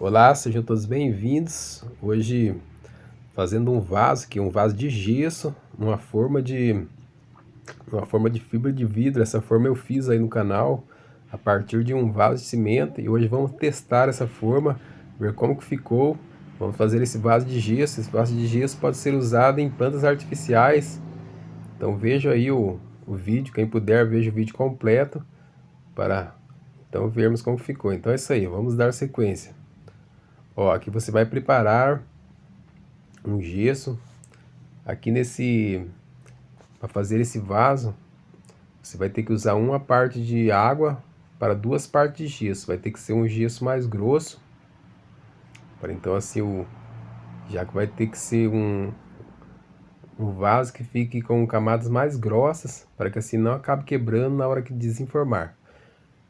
Olá, sejam todos bem-vindos. Hoje fazendo um vaso aqui, um vaso de gesso, uma forma de fibra de vidro. Essa forma eu fiz aí no canal a partir de um vaso de cimento e hoje vamos testar essa forma, ver como que ficou. Vamos fazer esse vaso de gesso. Esse vaso de gesso pode ser usado em plantas artificiais. Então veja aí o vídeo, quem puder veja o vídeo completo para então vermos como ficou. Então é isso aí, vamos dar sequência. Ó, aqui você vai preparar um gesso. Aqui para fazer esse vaso, você vai ter que usar uma parte de água para duas partes de gesso. Vai ter que ser um gesso mais grosso, para então assim já que vai ter que ser um vaso que fique com camadas mais grossas, para que assim não acabe quebrando na hora que desenformar.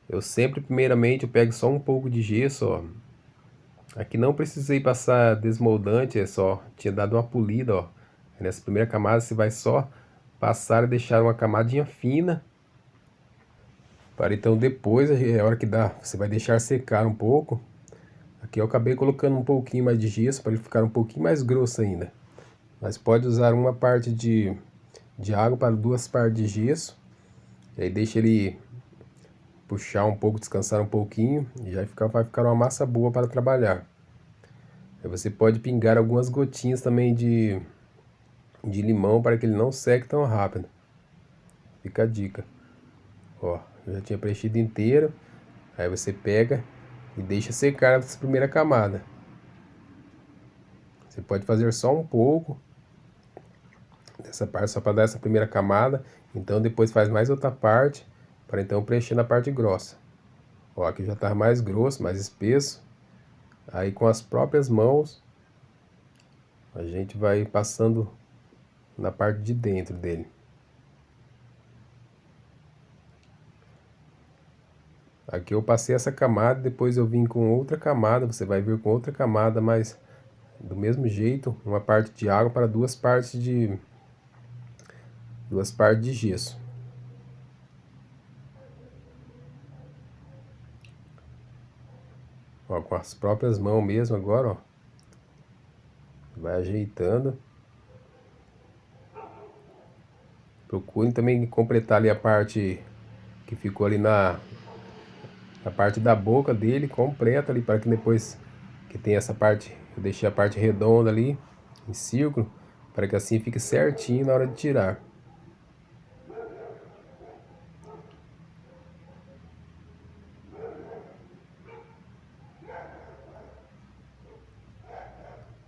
Eu sempre, primeiramente, eu pego só um pouco de gesso, ó. Aqui não precisei passar desmoldante, é só tinha dado uma polida, ó. Nessa primeira camada você vai só passar e deixar uma camadinha fina, para então depois, a hora que dá, você vai deixar secar um pouco. Aqui eu acabei colocando um pouquinho mais de gesso para ele ficar um pouquinho mais grosso ainda. Mas pode usar uma parte de água para duas partes de gesso. E aí deixa ele puxar um pouco, descansar um pouquinho e já vai ficar uma massa boa para trabalhar. Aí você pode pingar algumas gotinhas também de limão para que ele não seque tão rápido. Fica a dica. Ó, eu já tinha preenchido inteiro. Aí você pega e deixa secar essa primeira camada. Você pode fazer só um pouco dessa parte, só para dar essa primeira camada. Então depois faz mais outra parte, para então preencher na parte grossa. Ó, aqui já está mais grosso, mais espesso. Aí com as próprias mãos, a gente vai passando na parte de dentro dele. Aqui eu passei essa camada, depois eu vim com outra camada, você vai vir com outra camada, mas do mesmo jeito, uma parte de água para duas partes de gesso. Ó, com as próprias mãos mesmo agora, ó. Vai ajeitando. Procurem também completar ali a parte que ficou ali na parte da boca dele, completa ali, para que depois que tem essa parte, eu deixei a parte redonda ali, em círculo, para que assim fique certinho na hora de tirar.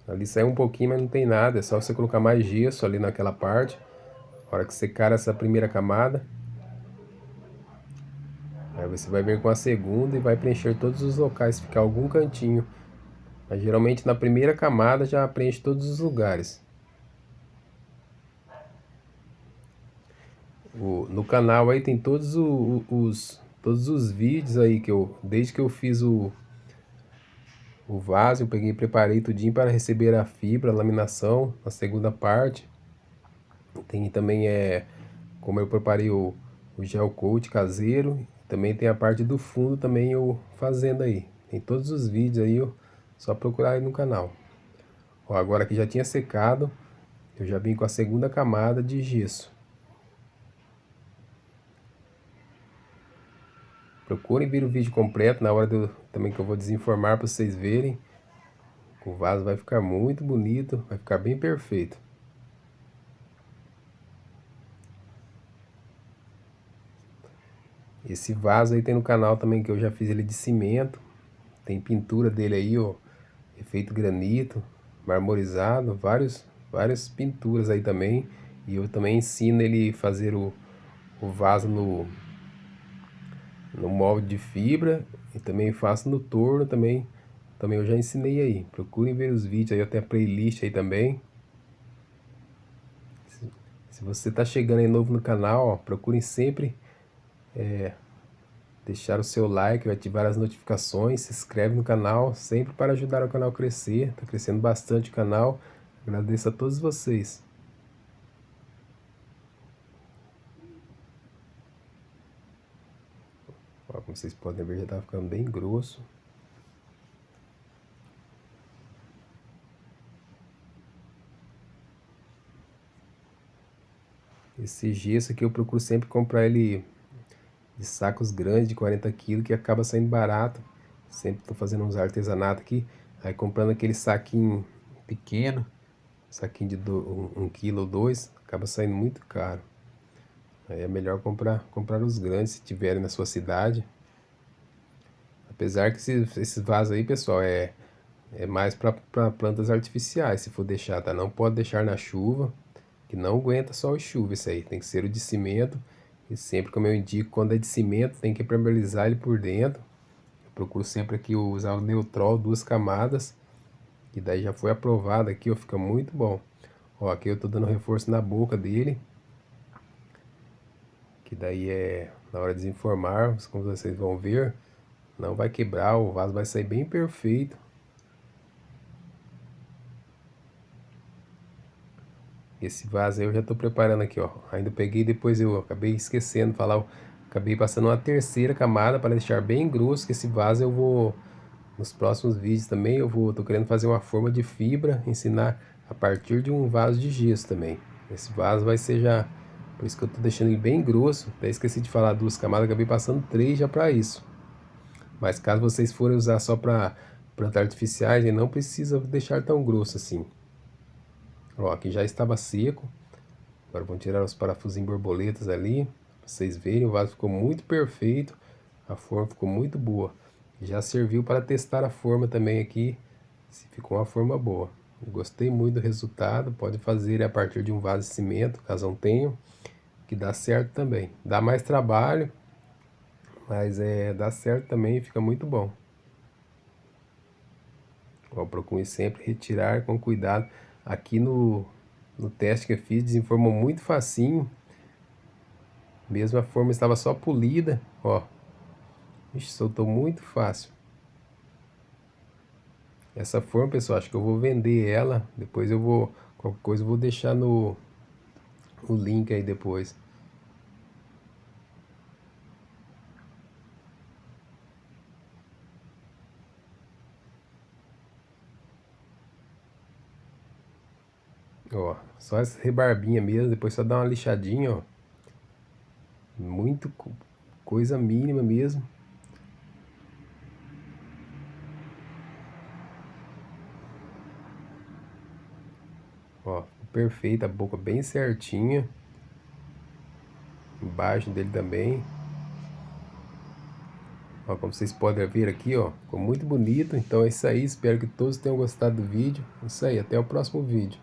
Ali saiu um pouquinho, mas não tem nada, é só você colocar mais gesso ali naquela parte. Na hora que secar essa primeira camada, aí você vai vir com a segunda e vai preencher todos os locais, se ficar algum cantinho. Mas geralmente na primeira camada já preenche todos os lugares. No canal aí tem todos os vídeos aí que desde que eu fiz o vaso, eu peguei e preparei tudinho para receber a fibra, a laminação, a segunda parte. Tem também como eu preparei o gel coat caseiro, também tem a parte do fundo também eu fazendo aí. Tem todos os vídeos aí, só procurar aí no canal. Ó, agora que já tinha secado, eu já vim com a segunda camada de gesso. Procurem ver o vídeo completo na hora também que eu vou desenformar para vocês verem. O vaso vai ficar muito bonito, vai ficar bem perfeito. Esse vaso aí tem no canal também que eu já fiz ele de cimento. Tem pintura dele aí, ó, efeito granito, marmorizado, várias pinturas aí também. E eu também ensino ele fazer o vaso no molde de fibra e também faço no torno também. Também eu já ensinei aí. Procurem ver os vídeos aí, até a playlist aí também. Se você está chegando aí novo no canal, ó, procurem sempre deixar o seu like, ativar as notificações, se inscreve no canal, sempre para ajudar o canal a crescer. Está crescendo bastante o canal. Agradeço a todos vocês. Ó, como vocês podem ver, já está ficando bem grosso. Esse gesso aqui eu procuro sempre comprar ele de sacos grandes, de 40 quilos, que acaba saindo barato. Sempre tô fazendo uns artesanatos aqui. Aí comprando aquele saquinho pequeno, saquinho de 1 quilo ou 2, acaba saindo muito caro. Aí é melhor comprar os grandes se tiverem na sua cidade. Apesar que esses vasos aí, pessoal, é mais para plantas artificiais, se for deixar, tá? Não pode deixar na chuva, que não aguenta sol e chuva isso aí. Tem que ser o de cimento. E sempre, como eu indico, quando é de cimento, tem que impermeabilizar ele por dentro. Eu procuro sempre aqui usar o Neutrol 2 camadas. E daí já foi aprovado aqui, ó, fica muito bom. Ó, aqui eu tô dando reforço na boca dele. Que daí é na hora de desenformar, como vocês vão ver, não vai quebrar, o vaso vai sair bem perfeito. Esse vaso aí eu já tô preparando aqui, ó. Ainda peguei, depois eu acabei esquecendo de falar, eu acabei passando uma 3ª camada para deixar bem grosso, que esse vaso eu vou, nos próximos vídeos também, tô querendo fazer uma forma de fibra, ensinar a partir de um vaso de gesso também. Esse vaso vai ser já, por isso que eu tô deixando ele bem grosso, até esqueci de falar 2 camadas, acabei passando 3 já para isso. Mas caso vocês forem usar só para plantas artificiais, não precisa deixar tão grosso assim. Ó, aqui já estava seco. Agora vamos tirar os parafusinhos borboletas ali. Pra vocês verem, o vaso ficou muito perfeito. A forma ficou muito boa. Já serviu para testar a forma também aqui, se ficou uma forma boa. Eu gostei muito do resultado. Pode fazer a partir de um vaso de cimento, caso não tenham, que dá certo também. Dá mais trabalho, mas dá certo também e fica muito bom. Ó, procure sempre retirar com cuidado. Aqui no teste que eu fiz, desenformou muito facinho. Mesmo a forma estava só polida, ó. Ixi, soltou muito fácil. Essa forma, pessoal, acho que eu vou vender ela. Depois eu vou, qualquer coisa eu vou deixar o link aí depois. Ó, só essa rebarbinha mesmo, depois só dá uma lixadinha, ó. Muito coisa mínima mesmo. Ó, perfeita, a boca bem certinha. Embaixo dele também. Ó, como vocês podem ver aqui, ó, ficou muito bonito. Então é isso aí, espero que todos tenham gostado do vídeo. É isso aí, até o próximo vídeo.